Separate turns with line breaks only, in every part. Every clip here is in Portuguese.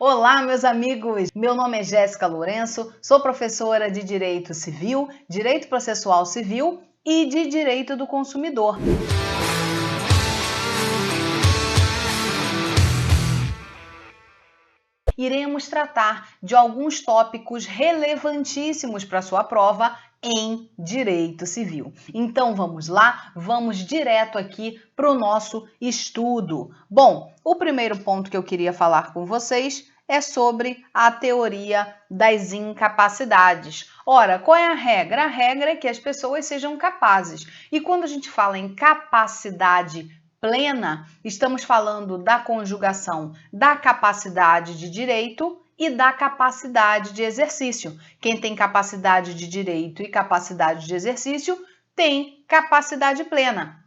Olá, meus amigos! Meu nome é Jéssica Lourenço, sou professora de Direito Civil, Direito Processual Civil e de Direito do Consumidor. Iremos tratar de alguns tópicos relevantíssimos para sua prova em Direito Civil. Então vamos lá, vamos direto aqui para o nosso estudo. Bom, o primeiro ponto que eu queria falar com vocês é sobre a teoria das incapacidades. Ora, qual é a regra? A regra é que as pessoas sejam capazes. E quando a gente fala em capacidade plena, estamos falando da conjugação da capacidade de direito e da capacidade de exercício. Quem tem capacidade de direito e capacidade de exercício tem capacidade plena.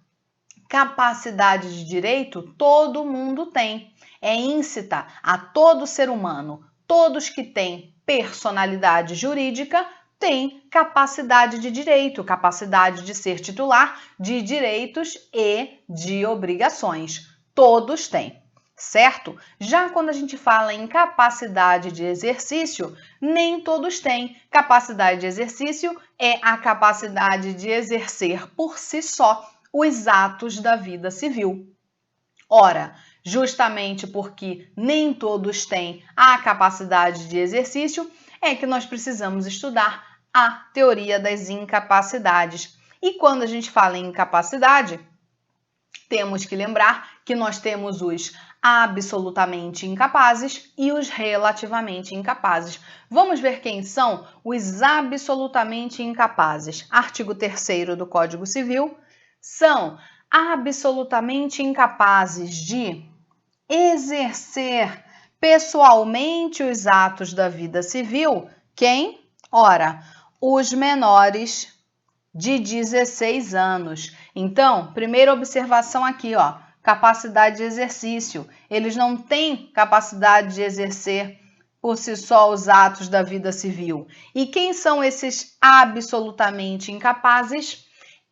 Capacidade de direito todo mundo tem. É íncita a todo ser humano. Todos que têm personalidade jurídica têm capacidade de direito, capacidade de ser titular de direitos e de obrigações. Todos têm, certo? Já quando a gente fala em capacidade de exercício, nem todos têm. Capacidade de exercício é a capacidade de exercer por si só os atos da vida civil. Ora, justamente porque nem todos têm a capacidade de exercício, é que nós precisamos estudar a teoria das incapacidades. E quando a gente fala em incapacidade, temos que lembrar que nós temos os absolutamente incapazes e os relativamente incapazes. Vamos ver quem são os absolutamente incapazes. Artigo 3º do Código Civil, são absolutamente incapazes de exercer pessoalmente os atos da vida civil. Quem? Ora, os menores de 16 anos. Então, primeira observação aqui, ó, capacidade de exercício. Eles não têm capacidade de exercer por si só os atos da vida civil. E quem são esses absolutamente incapazes?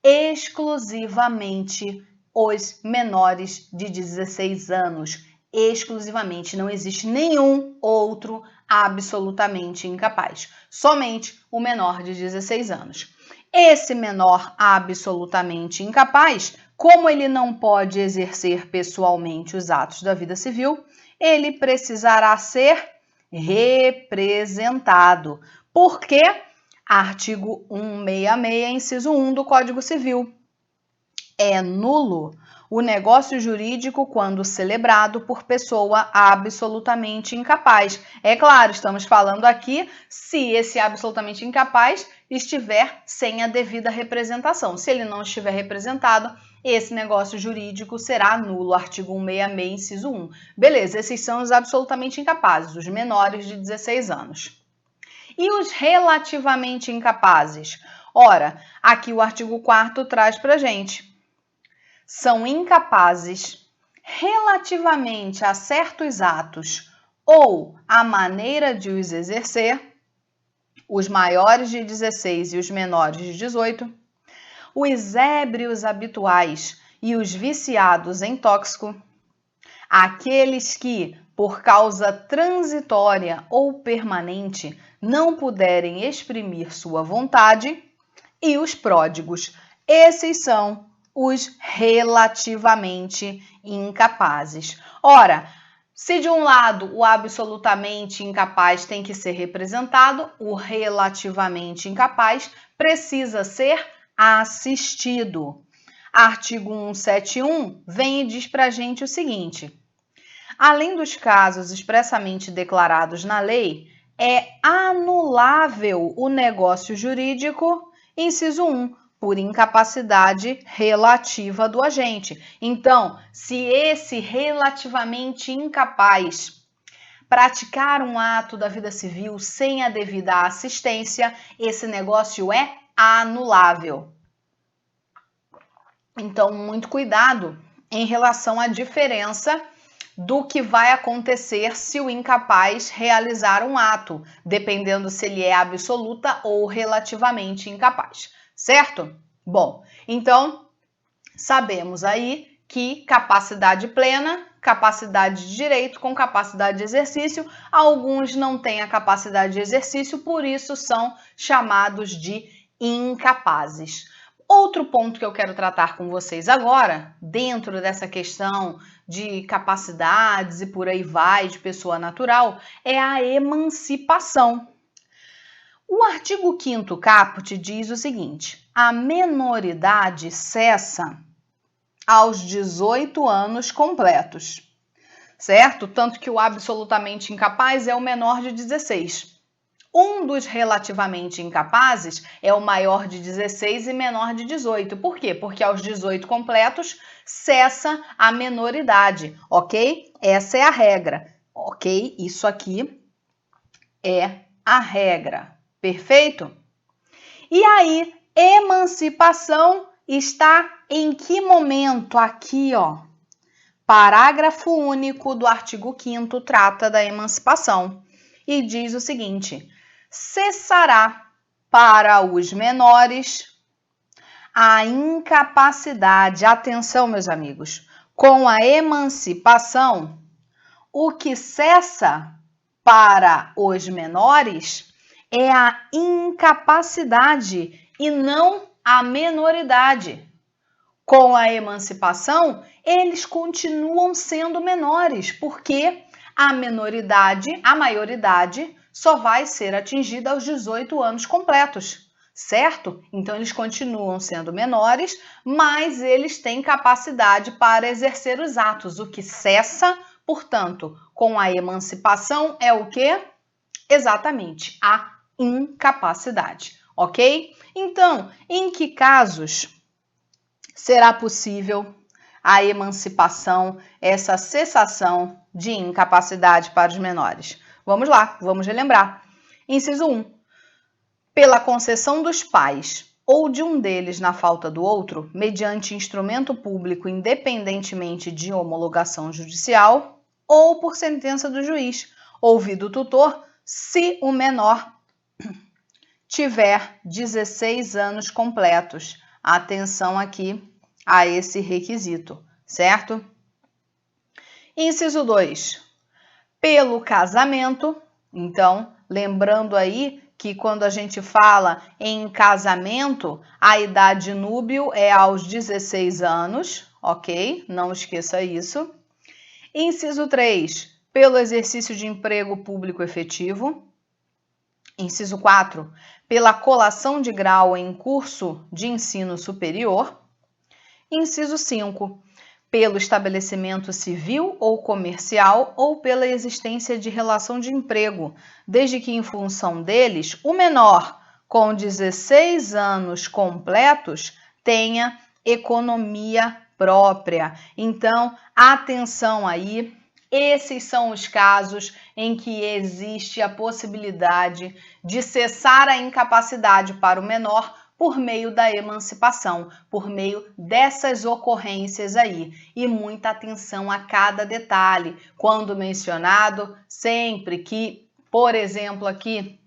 Exclusivamente os menores de 16 anos. Exclusivamente, não existe nenhum outro absolutamente incapaz. Somente o menor de 16 anos. Esse menor absolutamente incapaz, como ele não pode exercer pessoalmente os atos da vida civil, ele precisará ser representado. Por quê? Artigo 166, inciso 1 do Código Civil. É nulo o negócio jurídico quando celebrado por pessoa absolutamente incapaz. É claro, estamos falando aqui se esse absolutamente incapaz estiver sem a devida representação. Se ele não estiver representado, esse negócio jurídico será nulo. Artigo 166, inciso 1. Beleza, esses são os absolutamente incapazes, os menores de 16 anos. E os relativamente incapazes? Ora, aqui o artigo 4º traz para a gente. São incapazes relativamente a certos atos ou a maneira de os exercer, os maiores de 16 e os menores de 18, os ébrios habituais e os viciados em tóxico, aqueles que, por causa transitória ou permanente, não puderem exprimir sua vontade, e os pródigos. Esses são os relativamente incapazes. Ora, se de um lado o absolutamente incapaz tem que ser representado, o relativamente incapaz precisa ser assistido. Artigo 171 vem e diz para a gente o seguinte: além dos casos expressamente declarados na lei, é anulável o negócio jurídico, inciso 1, por incapacidade relativa do agente. Então, se esse relativamente incapaz praticar um ato da vida civil sem a devida assistência, esse negócio é anulável. Então, muito cuidado em relação à diferença do que vai acontecer se o incapaz realizar um ato, dependendo se ele é absoluta ou relativamente incapaz, certo? Bom, então sabemos aí que capacidade plena, capacidade de direito com capacidade de exercício. Alguns não têm a capacidade de exercício, por isso são chamados de incapazes. Outro ponto que eu quero tratar com vocês agora, dentro dessa questão de capacidades e por aí vai, de pessoa natural, é a emancipação. O artigo 5º caput diz o seguinte: a menoridade cessa aos 18 anos completos, certo? Tanto que o absolutamente incapaz é o menor de 16. Um dos relativamente incapazes é o maior de 16 e menor de 18. Por quê? Porque aos 18 completos cessa a menoridade, ok? Essa é a regra, ok? Isso aqui é a regra, perfeito? E aí, emancipação está em que momento? Aqui, ó. Parágrafo único do artigo 5º trata da emancipação e diz o seguinte: cessará para os menores a incapacidade. Atenção, meus amigos, com a emancipação, o que cessa para os menores é a incapacidade e não a menoridade. Com a emancipação, eles continuam sendo menores, porque a menoridade, a maioridade, só vai ser atingida aos 18 anos completos, certo? Então, eles continuam sendo menores, mas eles têm capacidade para exercer os atos. O que cessa, portanto, com a emancipação é o quê? Exatamente, a incapacidade, ok? Então, em que casos será possível a emancipação, essa cessação de incapacidade para os menores? Vamos lá, vamos relembrar. Inciso 1. Pela concessão dos pais ou de um deles na falta do outro, mediante instrumento público independentemente de homologação judicial ou por sentença do juiz, ouvido o tutor, se o menor tiver 16 anos completos. Atenção aqui a esse requisito, certo? Inciso 2. Pelo casamento, então, lembrando aí que quando a gente fala em casamento, a idade núbio é aos 16 anos, ok? Não esqueça isso. Inciso 3. Pelo exercício de emprego público efetivo. Inciso 4. Pela colação de grau em curso de ensino superior. Inciso 5. Pelo estabelecimento civil ou comercial ou pela existência de relação de emprego, desde que em função deles o menor com 16 anos completos tenha economia própria. Então, atenção aí, esses são os casos em que existe a possibilidade de cessar a incapacidade para o menor por meio da emancipação, por meio dessas ocorrências aí. E muita atenção a cada detalhe. Quando mencionado, sempre que, por exemplo, aqui,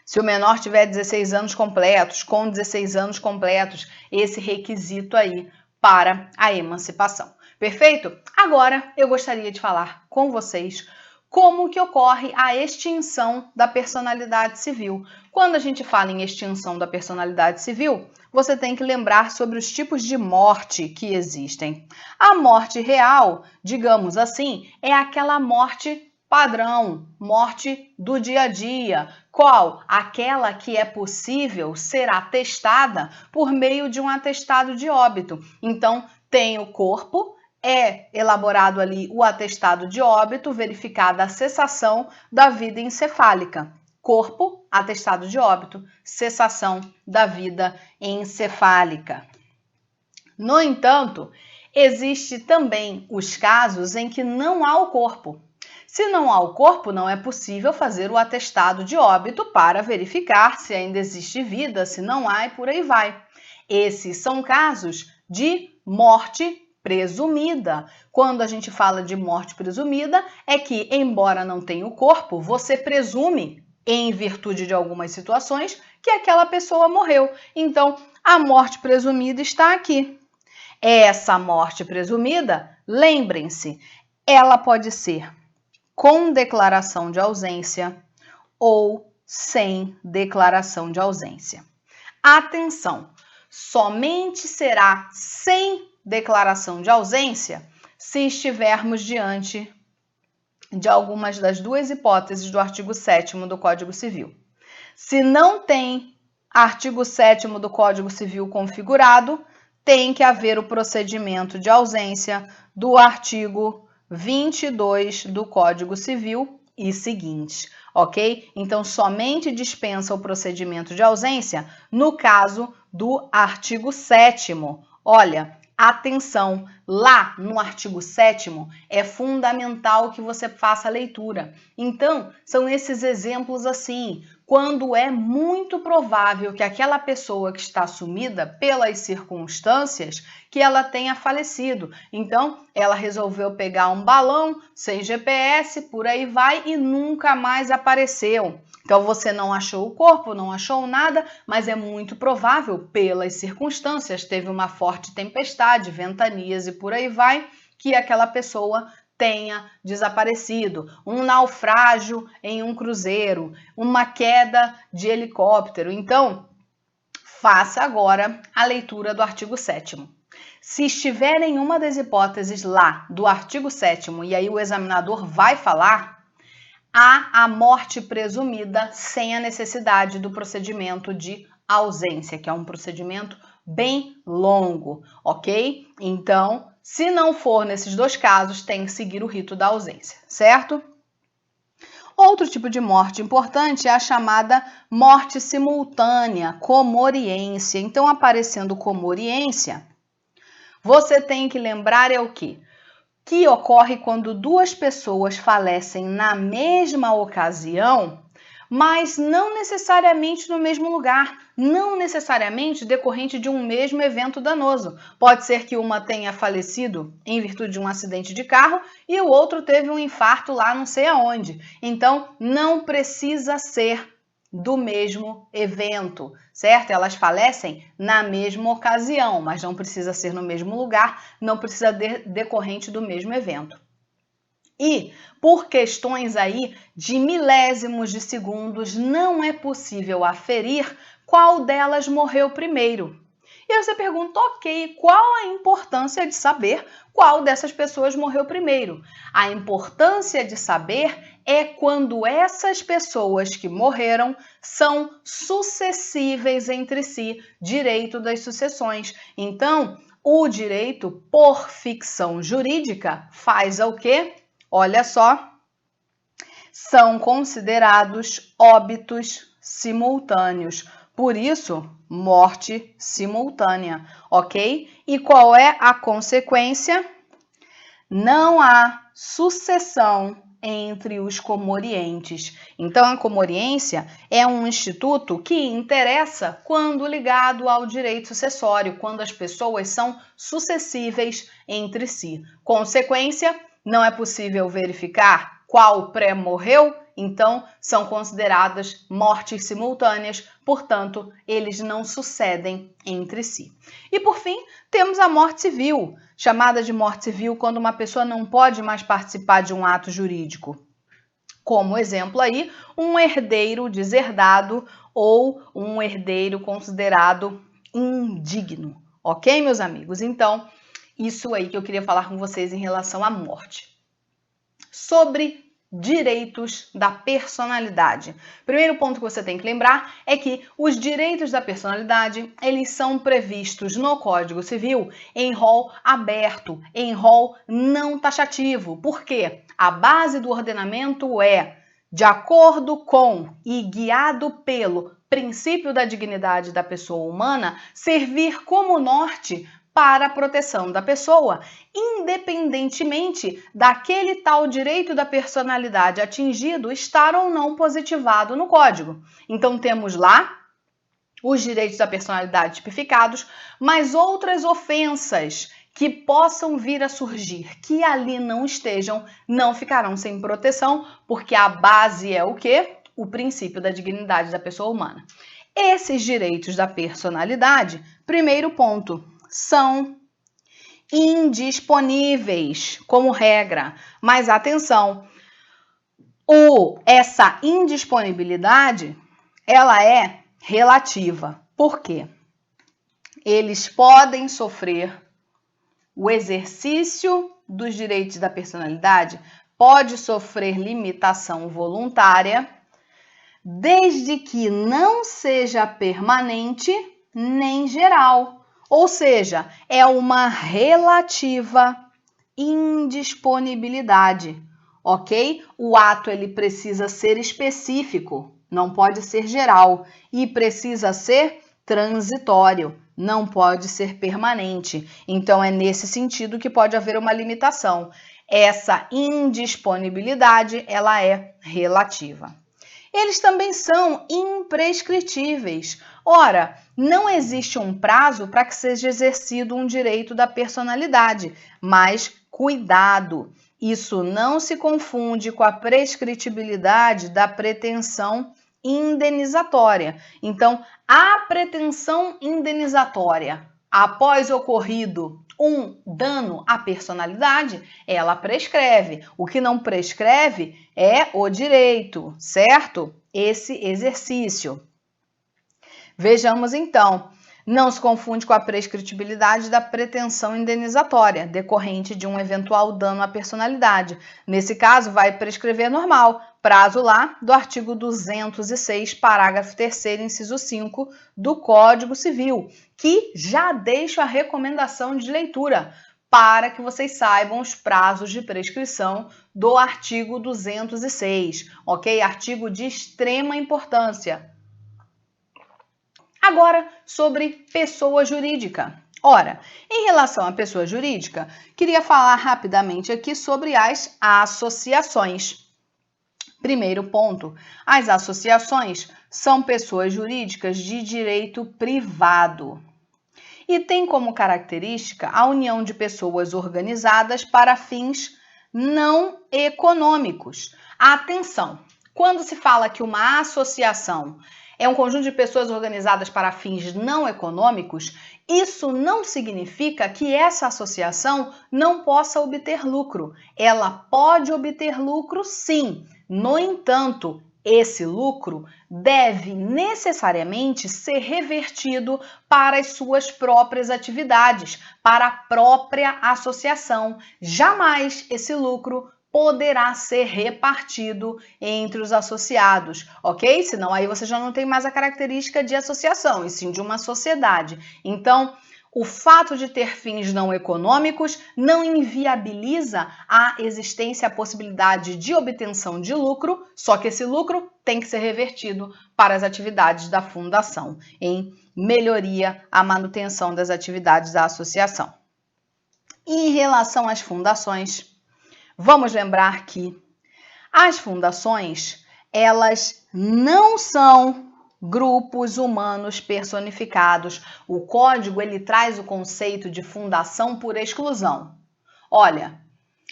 se o menor tiver 16 anos completos, com 16 anos completos, esse requisito aí para a emancipação. Perfeito? Agora eu gostaria de falar com vocês como que ocorre a extinção da personalidade civil. Quando a gente fala em extinção da personalidade civil, você tem que lembrar sobre os tipos de morte que existem. A morte real, digamos assim, é aquela morte padrão, morte do dia a dia. Qual? Aquela que é possível ser atestada por meio de um atestado de óbito. Então, tem o corpo, é elaborado ali o atestado de óbito, verificada a cessação da vida encefálica. Corpo, atestado de óbito, cessação da vida encefálica. No entanto, existe também os casos em que não há o corpo. Se não há o corpo, não é possível fazer o atestado de óbito para verificar se ainda existe vida, se não há e por aí vai. Esses são casos de morte presumida. Quando a gente fala de morte presumida, é que, embora não tenha o corpo, você presume, em virtude de algumas situações, que aquela pessoa morreu. Então, a morte presumida está aqui. Essa morte presumida, lembrem-se, ela pode ser com declaração de ausência ou sem declaração de ausência. Atenção, somente será sem declaração de ausência se estivermos diante de algumas das duas hipóteses do artigo 7º do Código Civil. Se não tem artigo 7º do Código Civil configurado, tem que haver o procedimento de ausência do artigo 22 do Código Civil e seguintes, ok? Então, somente dispensa o procedimento de ausência no caso do artigo 7º. Olha, atenção, lá no artigo 7º é fundamental que você faça a leitura. Então, são esses exemplos assim, quando é muito provável que aquela pessoa que está sumida pelas circunstâncias, que ela tenha falecido. Então, ela resolveu pegar um balão sem GPS, por aí vai, e nunca mais apareceu. Então, você não achou o corpo, não achou nada, mas é muito provável, pelas circunstâncias, teve uma forte tempestade, ventanias e por aí vai, que aquela pessoa tenha desaparecido, um naufrágio em um cruzeiro, uma queda de helicóptero. Então, faça agora a leitura do artigo 7º. Se estiver em uma das hipóteses lá do artigo 7º, e aí o examinador vai falar, há a morte presumida sem a necessidade do procedimento de ausência, que é um procedimento bem longo, ok? Então, se não for nesses dois casos, tem que seguir o rito da ausência, certo? Outro tipo de morte importante é a chamada morte simultânea, comoriência. Então, aparecendo comoriência, você tem que lembrar é o quê? Que ocorre quando duas pessoas falecem na mesma ocasião, mas não necessariamente no mesmo lugar, não necessariamente decorrente de um mesmo evento danoso. Pode ser que uma tenha falecido em virtude de um acidente de carro e o outro teve um infarto lá não sei aonde. Então, não precisa ser do mesmo evento, certo? Elas falecem na mesma ocasião, mas não precisa ser no mesmo lugar, não precisa decorrente do mesmo evento. E, por questões aí de milésimos de segundos, não é possível aferir qual delas morreu primeiro. E aí você pergunta, ok, qual a importância de saber qual dessas pessoas morreu primeiro? A importância de saber é quando essas pessoas que morreram são sucessíveis entre si, direito das sucessões. Então, o direito, por ficção jurídica, faz o quê? Olha só, são considerados óbitos simultâneos. Por isso, morte simultânea, ok? E qual é a consequência? Não há sucessão entre os comorientes. Então, a comoriência é um instituto que interessa quando ligado ao direito sucessório, quando as pessoas são sucessíveis entre si. Consequência, não é possível verificar qual pré-morreu, então são consideradas mortes simultâneas, portanto, eles não sucedem entre si. E por fim, temos a morte civil, chamada de morte civil quando uma pessoa não pode mais participar de um ato jurídico. Como exemplo aí, um herdeiro deserdado ou um herdeiro considerado indigno. Ok, meus amigos? Então, isso aí que eu queria falar com vocês em relação à morte. Sobre direitos da personalidade. Primeiro ponto que você tem que lembrar é que os direitos da personalidade, eles são previstos no Código Civil em rol aberto, em rol não taxativo. Por quê? A base do ordenamento é, de acordo com e guiado pelo princípio da dignidade da pessoa humana, servir como norte para a proteção da pessoa, independentemente daquele tal direito da personalidade atingido estar ou não positivado no Código. Então, temos lá os direitos da personalidade tipificados, mas outras ofensas que possam vir a surgir, que ali não estejam, não ficarão sem proteção, porque a base é o quê? O princípio da dignidade da pessoa humana. Esses direitos da personalidade, primeiro ponto, são indisponíveis, como regra. Mas atenção, essa indisponibilidade, ela é relativa. Por quê? Eles podem sofrer o exercício dos direitos da personalidade, pode sofrer limitação voluntária, desde que não seja permanente nem geral. Ou seja, é uma relativa indisponibilidade, ok? O ato ele precisa ser específico, não pode ser geral, e precisa ser transitório, não pode ser permanente. Então, é nesse sentido que pode haver uma limitação. Essa indisponibilidade, ela é relativa. Eles também são imprescritíveis. Ora, não existe um prazo para que seja exercido um direito da personalidade, mas cuidado, isso não se confunde com a prescritibilidade da pretensão indenizatória. Então, a pretensão indenizatória, após ocorrido um dano à personalidade, ela prescreve. O que não prescreve é o direito, certo? Esse exercício. Vejamos então, não se confunde com a prescritibilidade da pretensão indenizatória, decorrente de um eventual dano à personalidade. Nesse caso, vai prescrever normal, prazo lá do artigo 206, parágrafo 3º, inciso 5 do Código Civil, que já deixo a recomendação de leitura para que vocês saibam os prazos de prescrição do artigo 206, ok? Artigo de extrema importância. Agora, sobre pessoa jurídica. Ora, em relação à pessoa jurídica, queria falar rapidamente aqui sobre as associações. Primeiro ponto, as associações são pessoas jurídicas de direito privado e tem como característica a união de pessoas organizadas para fins não econômicos. Atenção, quando se fala que uma associação é um conjunto de pessoas organizadas para fins não econômicos, isso não significa que essa associação não possa obter lucro. Ela pode obter lucro, sim. No entanto, esse lucro deve necessariamente ser revertido para as suas próprias atividades, para a própria associação. Jamais esse lucro poderá ser repartido entre os associados, ok? Senão aí você já não tem mais a característica de associação, e sim de uma sociedade. Então, o fato de ter fins não econômicos não inviabiliza a existência, a possibilidade de obtenção de lucro, só que esse lucro tem que ser revertido para as atividades da fundação, em melhoria à manutenção das atividades da associação. E em relação às fundações, vamos lembrar que as fundações, elas não são grupos humanos personificados. O código, ele traz o conceito de fundação por exclusão. Olha,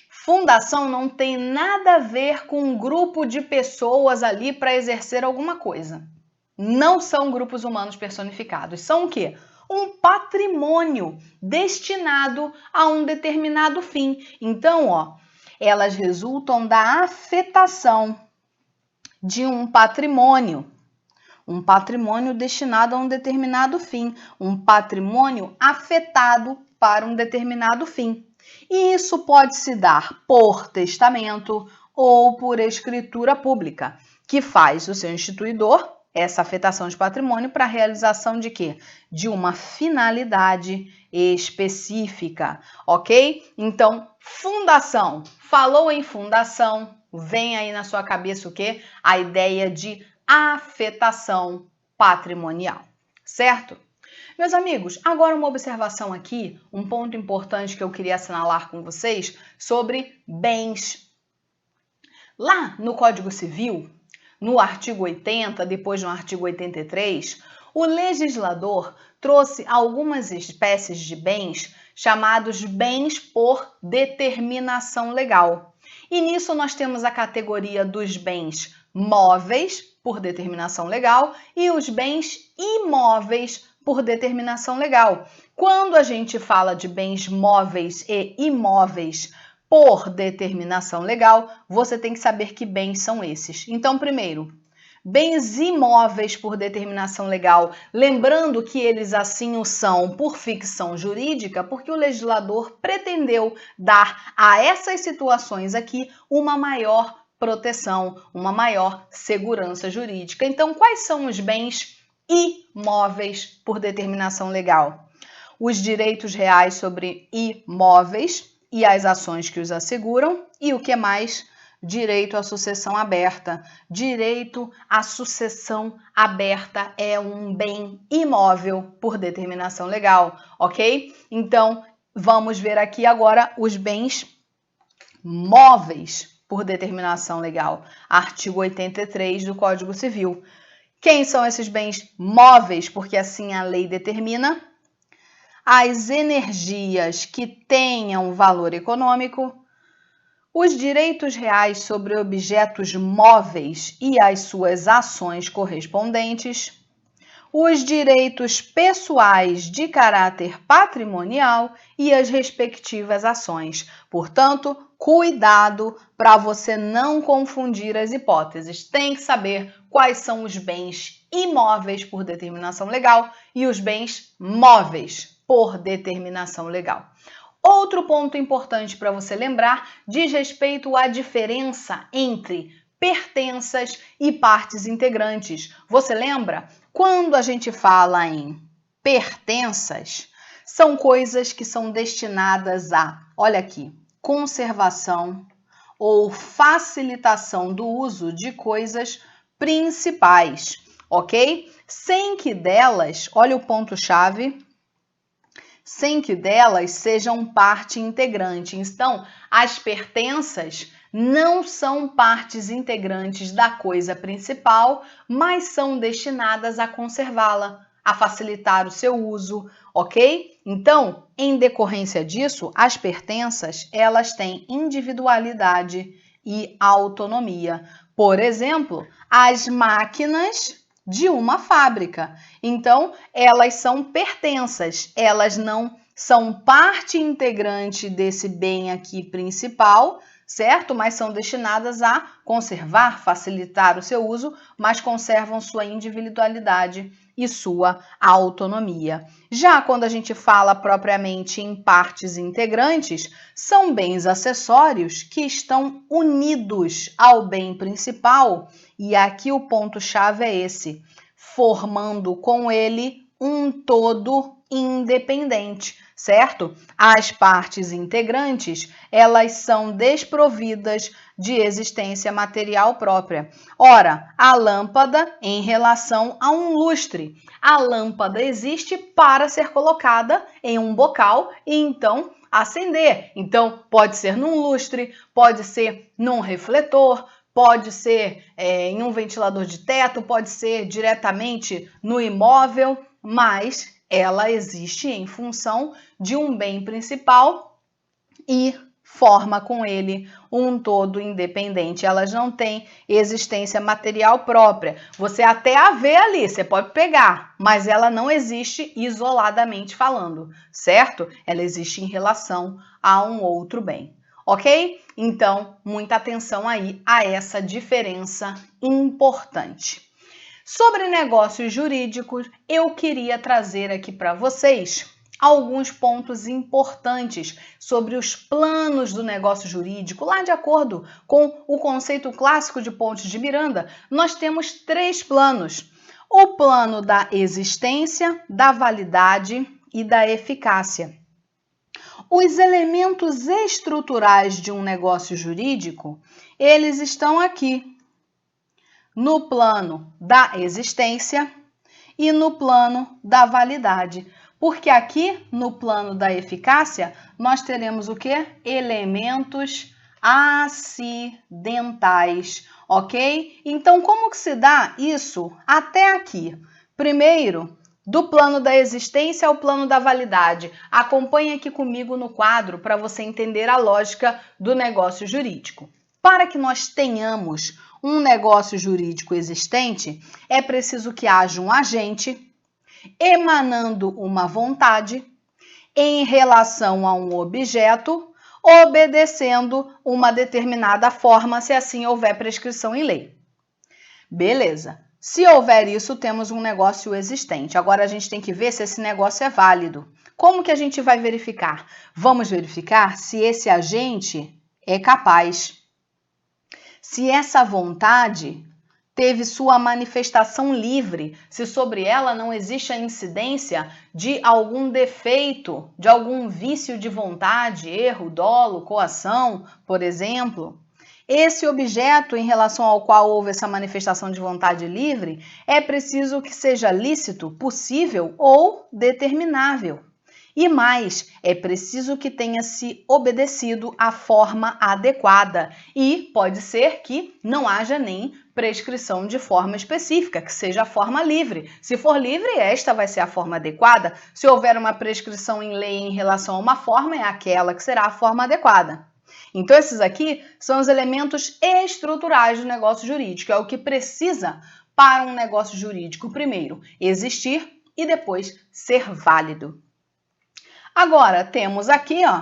fundação não tem nada a ver com um grupo de pessoas ali para exercer alguma coisa. Não são grupos humanos personificados. São o quê? Um patrimônio destinado a um determinado fim. Então, elas resultam da afetação de um patrimônio destinado a um determinado fim, um patrimônio afetado para um determinado fim. E isso pode se dar por testamento ou por escritura pública, que faz o seu instituidor essa afetação de patrimônio para a realização de quê? De uma finalidade específica, ok? Então, fundação. Falou em fundação, vem aí na sua cabeça o quê? A ideia de afetação patrimonial, certo? Meus amigos, agora uma observação aqui, um ponto importante que eu queria assinalar com vocês sobre bens. Lá no Código Civil, no artigo 80, depois no artigo 83, o legislador trouxe algumas espécies de bens chamados bens por determinação legal. E nisso nós temos a categoria dos bens móveis por determinação legal e os bens imóveis por determinação legal. Quando a gente fala de bens móveis e imóveis por determinação legal, você tem que saber que bens são esses. Então, primeiro, bens imóveis por determinação legal, lembrando que eles assim o são por ficção jurídica, porque o legislador pretendeu dar a essas situações aqui uma maior proteção, uma maior segurança jurídica. Então, quais são os bens imóveis por determinação legal? Os direitos reais sobre imóveis e as ações que os asseguram, e o que mais? Direito à sucessão aberta. Direito à sucessão aberta é um bem imóvel por determinação legal, ok? Então, vamos ver aqui agora os bens móveis por determinação legal. Artigo 83 do Código Civil. Quem são esses bens móveis? Porque assim a lei determina. As energias que tenham valor econômico, os direitos reais sobre objetos móveis e as suas ações correspondentes, os direitos pessoais de caráter patrimonial e as respectivas ações. Portanto, cuidado para você não confundir as hipóteses. Tem que saber quais são os bens imóveis por determinação legal e os bens móveis por determinação legal. Outro ponto importante para você lembrar diz respeito à diferença entre pertenças e partes integrantes. Você lembra? Quando a gente fala em pertenças, são coisas que são destinadas a, olha aqui, conservação ou facilitação do uso de coisas principais, ok? Sem que delas, olha o ponto-chave, sem que delas sejam parte integrante. Então, as pertenças não são partes integrantes da coisa principal, mas são destinadas a conservá-la, a facilitar o seu uso, ok? Então, em decorrência disso, as pertenças, elas têm individualidade e autonomia. Por exemplo, as máquinas de uma fábrica. Então, elas são pertenças, elas não são parte integrante desse bem aqui principal, certo? Mas são destinadas a conservar, facilitar o seu uso, mas conservam sua individualidade e sua autonomia. Já quando a gente fala propriamente em partes integrantes, são bens acessórios que estão unidos ao bem principal, e aqui o ponto-chave é esse, formando com ele um todo independente, certo? As partes integrantes, elas são desprovidas de existência material própria. Ora, a lâmpada em relação a um lustre. A lâmpada existe para ser colocada em um bocal e então acender. Então, pode ser num lustre, pode ser num refletor, pode ser em um ventilador de teto, pode ser diretamente no imóvel, mas ela existe em função de um bem principal e forma com ele um todo independente. Elas não têm existência material própria. Você até a vê ali, você pode pegar, mas ela não existe isoladamente falando, certo? Ela existe em relação a um outro bem. Ok? Então, muita atenção aí a essa diferença importante. Sobre negócios jurídicos, eu queria trazer aqui para vocês alguns pontos importantes sobre os planos do negócio jurídico. Lá, de acordo com o conceito clássico de Pontes de Miranda, nós temos 3 planos. O plano da existência, da validade e da eficácia. Os elementos estruturais de um negócio jurídico, eles estão aqui, no plano da existência e no plano da validade. Porque aqui, no plano da eficácia, nós teremos o quê? Elementos acidentais, ok? Então, como que se dá isso até aqui? Primeiro, do plano da existência ao plano da validade. Acompanhe aqui comigo no quadro para você entender a lógica do negócio jurídico. Para que nós tenhamos um negócio jurídico existente, é preciso que haja um agente emanando uma vontade em relação a um objeto, obedecendo uma determinada forma, se assim houver prescrição em lei. Beleza. Se houver isso, temos um negócio existente. Agora a gente tem que ver se esse negócio é válido. Como que a gente vai verificar? Vamos verificar se esse agente é capaz. Se essa vontade teve sua manifestação livre, se sobre ela não existe a incidência de algum defeito, de algum vício de vontade, erro, dolo, coação, por exemplo. Esse objeto em relação ao qual houve essa manifestação de vontade livre é preciso que seja lícito, possível ou determinável. E mais, é preciso que tenha se obedecido à forma adequada e pode ser que não haja nem prescrição de forma específica, que seja a forma livre. Se for livre, esta vai ser a forma adequada. Se houver uma prescrição em lei em relação a uma forma, é aquela que será a forma adequada. Então, esses aqui são os elementos estruturais do negócio jurídico. É o que precisa para um negócio jurídico, primeiro, existir e depois ser válido. Agora, temos aqui, ó,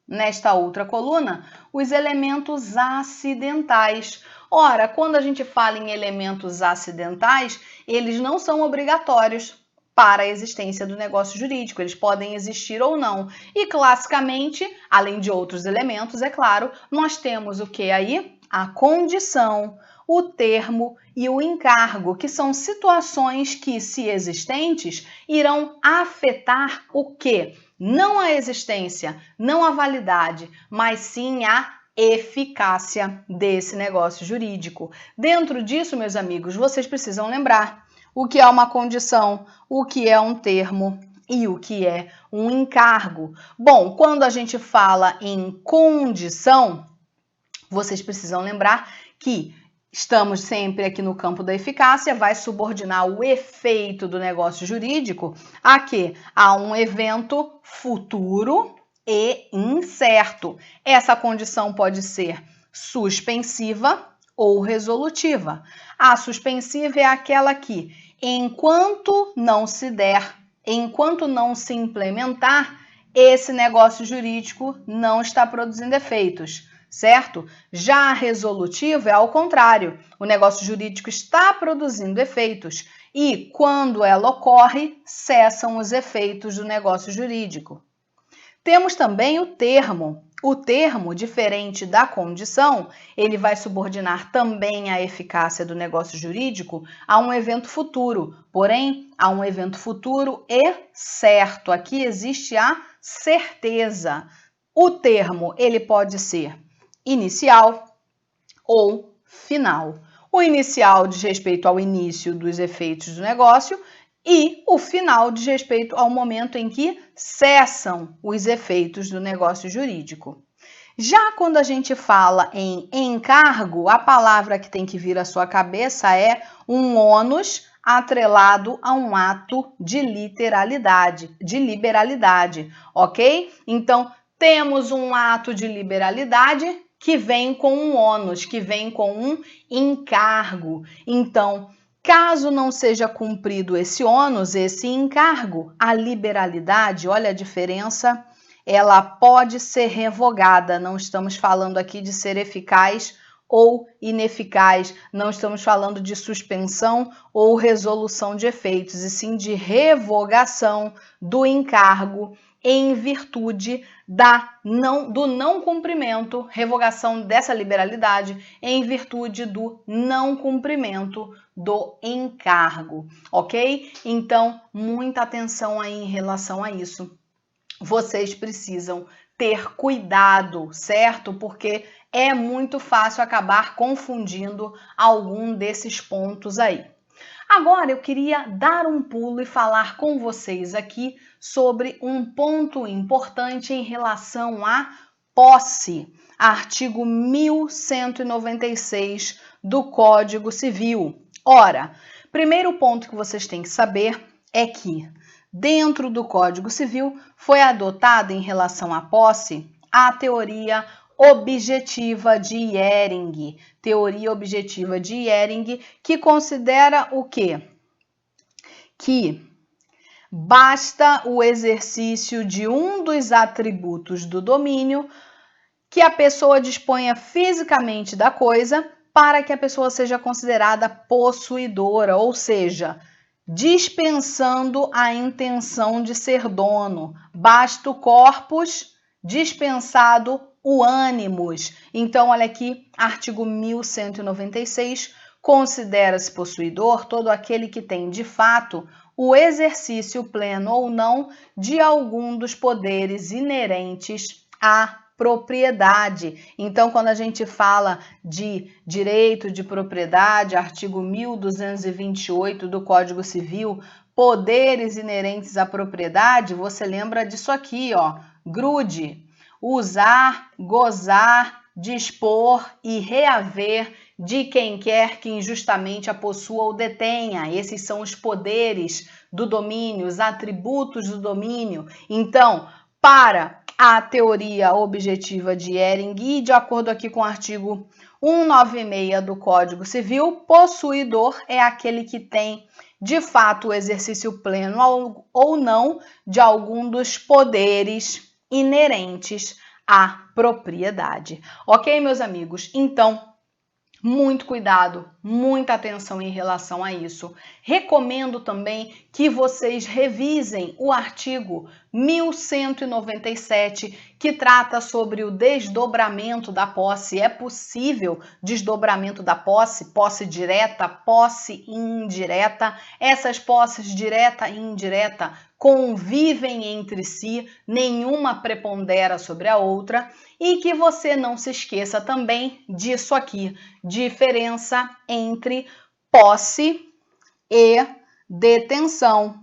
nesta outra coluna, os elementos acidentais. Ora, quando a gente fala em elementos acidentais, eles não são obrigatórios para a existência do negócio jurídico, eles podem existir ou não. E, classicamente, além de outros elementos, é claro, nós temos o que aí? A condição, o termo e o encargo, que são situações que, se existentes, irão afetar o quê? Não a existência, não a validade, mas sim a eficácia desse negócio jurídico. Dentro disso, meus amigos, vocês precisam lembrar o que é uma condição, o que é um termo e o que é um encargo. Bom, quando a gente fala em condição, vocês precisam lembrar que estamos sempre aqui no campo da eficácia, vai subordinar o efeito do negócio jurídico a quê? A um evento futuro e incerto. Essa condição pode ser suspensiva ou resolutiva. A suspensiva é aquela que, enquanto não se der, enquanto não se implementar, esse negócio jurídico não está produzindo efeitos. Certo? Já a resolutiva é ao contrário. O negócio jurídico está produzindo efeitos e, quando ela ocorre, cessam os efeitos do negócio jurídico. Temos também o termo. O termo, diferente da condição, ele vai subordinar também a eficácia do negócio jurídico a um evento futuro, porém, a um evento futuro e certo. Aqui existe a certeza. O termo, ele pode ser inicial ou final. O inicial diz respeito ao início dos efeitos do negócio e o final diz respeito ao momento em que cessam os efeitos do negócio jurídico. Já quando a gente fala em encargo, a palavra que tem que vir à sua cabeça é um ônus atrelado a um ato de liberalidade, ok? Então, temos um ato de liberalidade que vem com um ônus, que vem com um encargo. Então, caso não seja cumprido esse ônus, esse encargo, a liberalidade, olha a diferença, ela pode ser revogada. Não estamos falando aqui de ser eficaz ou ineficaz, não estamos falando de suspensão ou resolução de efeitos, e sim de revogação do encargo em virtude do não cumprimento, revogação dessa liberalidade em virtude do não cumprimento do encargo, ok? Então, muita atenção aí em relação a isso. Vocês precisam ter cuidado, certo? Porque é muito fácil acabar confundindo algum desses pontos aí. Agora eu queria dar um pulo e falar com vocês aqui sobre um ponto importante em relação à posse, artigo 1196 do Código Civil. Ora, primeiro ponto que vocês têm que saber é que dentro do Código Civil foi adotada em relação à posse a teoria objetiva de Hering. Teoria objetiva de Hering, que considera o quê? Que basta o exercício de um dos atributos do domínio que a pessoa disponha fisicamente da coisa para que a pessoa seja considerada possuidora, ou seja, dispensando a intenção de ser dono. Basta o corpus, dispensado o ânimos. Então, olha aqui, artigo 1196, considera-se possuidor todo aquele que tem, de fato, o exercício pleno ou não de algum dos poderes inerentes à propriedade. Então, quando a gente fala de direito de propriedade, artigo 1228 do Código Civil, poderes inerentes à propriedade, você lembra disso aqui, ó, grude, usar, gozar, dispor e reaver de quem quer que injustamente a possua ou detenha. Esses são os poderes do domínio, os atributos do domínio. Então, para a teoria objetiva de Ehring, de acordo aqui com o artigo 196 do Código Civil, possuidor é aquele que tem, de fato, o exercício pleno ou não de algum dos poderes inerentes à propriedade. Ok, meus amigos? Então, muito cuidado, muita atenção em relação a isso. Recomendo também que vocês revisem o artigo 1197, que trata sobre o desdobramento da posse. É possível desdobramento da posse, posse direta, posse indireta. Essas posses direta e indireta convivem entre si, nenhuma prepondera sobre a outra, e que você não se esqueça também disso aqui, diferença entre posse e detenção.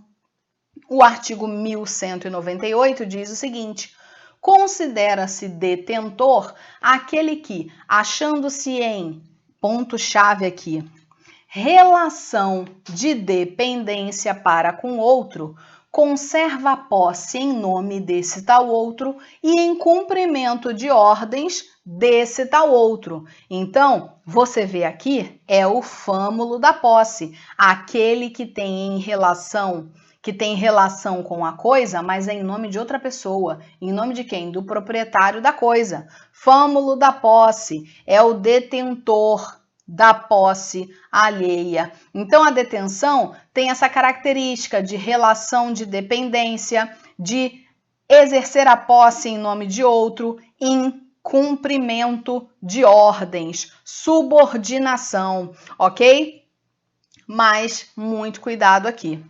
O artigo 1198 diz o seguinte: considera-se detentor aquele que, achando-se em, ponto-chave aqui, relação de dependência para com outro, conserva a posse em nome desse tal outro e em cumprimento de ordens desse tal outro. Então, você vê aqui, é o fâmulo da posse, aquele que tem relação com a coisa, mas é em nome de outra pessoa. Em nome de quem? Do proprietário da coisa. Fâmulo da posse é o detentor da posse alheia. Então, a detenção tem essa característica de relação de dependência, de exercer a posse em nome de outro, em cumprimento de ordens, subordinação, ok? Mas muito cuidado aqui.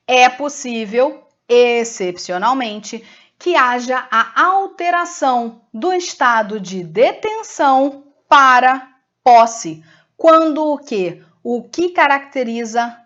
É possível, excepcionalmente, que haja a alteração do estado de detenção para posse. Quando o quê? O que caracteriza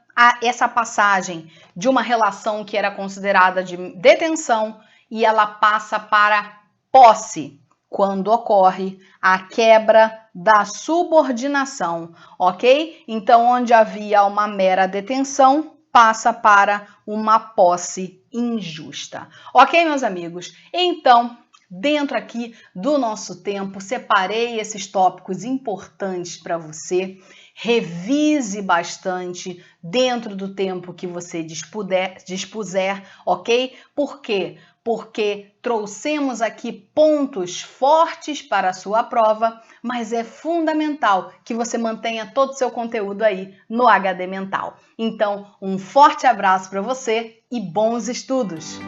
essa passagem de uma relação que era considerada de detenção e ela passa para posse? Quando ocorre a quebra da subordinação, ok? Então, onde havia uma mera detenção, passa para uma posse injusta. Ok, meus amigos? Então, dentro aqui do nosso tempo, separei esses tópicos importantes para você. Revise bastante dentro do tempo que você dispuser, ok? Por quê? Porque trouxemos aqui pontos fortes para a sua prova, mas é fundamental que você mantenha todo o seu conteúdo aí no HD Mental. Então, um forte abraço para você e bons estudos!